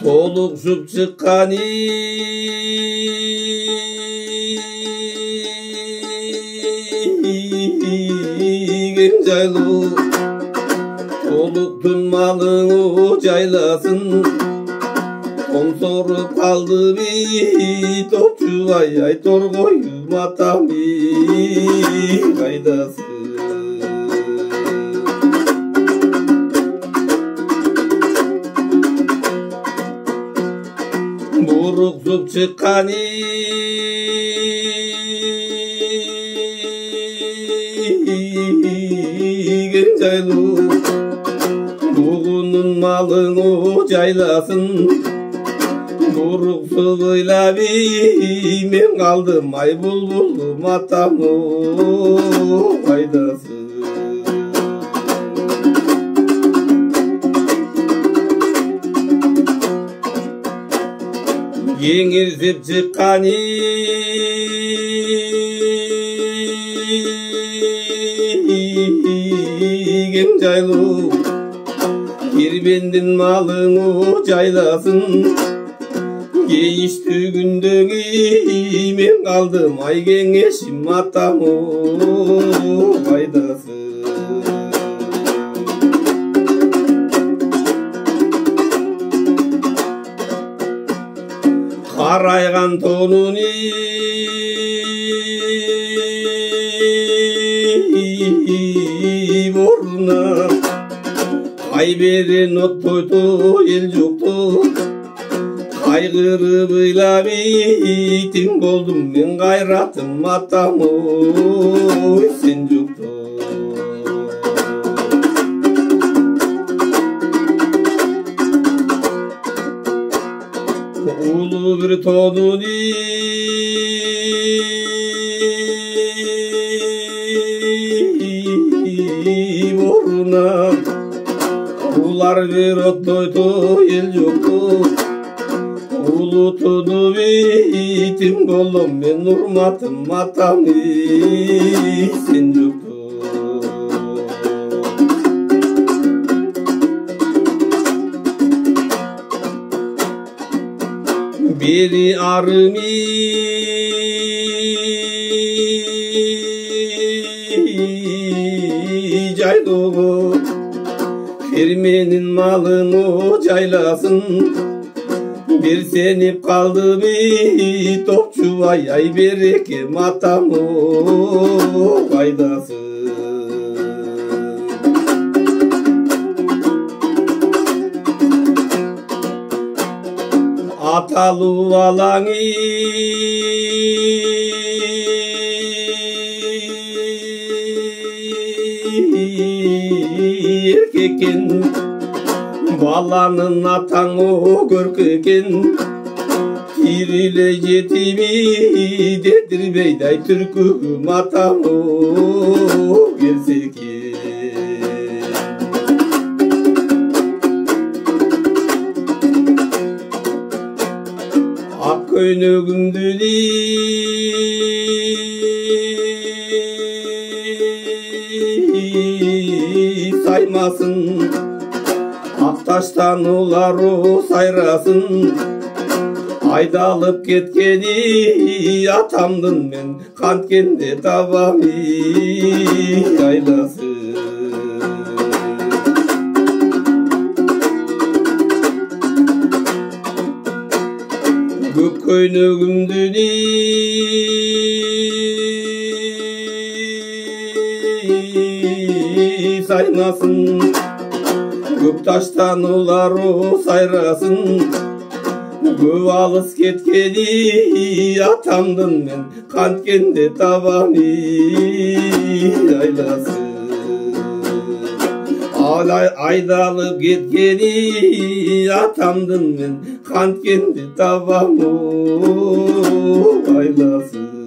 толукшуп чыккан кең жайлуу толуктун малыңы жайласын томсоруп калдыбы топчубай ай торгоюм атамы кайдасың буруксуп чыккан кең жайлуу бугунун малыңы жайласын буруксуп ыйлап мен калдым ай булбулум атамы кайдасың кеңирсип чыккан кең жайлуу кирбендин малыңы жайласын кейиштүгүндөгү мен калдым ай кеңешим атамы кайдасың карайган тонун боруна ай берен оттойду эл жокту кайгырып ыйлап тиң болдум мен кайратым атамы сен жокту улуу бир тоонун боруна улар бир оттойду эл жокту улутунуп тиң болдум мен урматым атамы сен жокту бери арымы жайлоо ферменин малыңы жайласын бир сенип калдыбы топчубай ай берекем атамы кайдасың аталуу алаңы эркек экен баланын атаңы көркү экен кириле жетими дедирбейт ай түркүм атамы келсе экен ак көйнөгүмдү саймасын ак таштан улары сайрасын айдалып кеткени атамдын мен канткенде табамы айласын көк көйнөгүмдү сайнасын көк таштан улары сайрасын көп алыс кеткени атамдын мен канткенде табамы айласын айдалып кеткени атамдын мен канткенде табамы айласын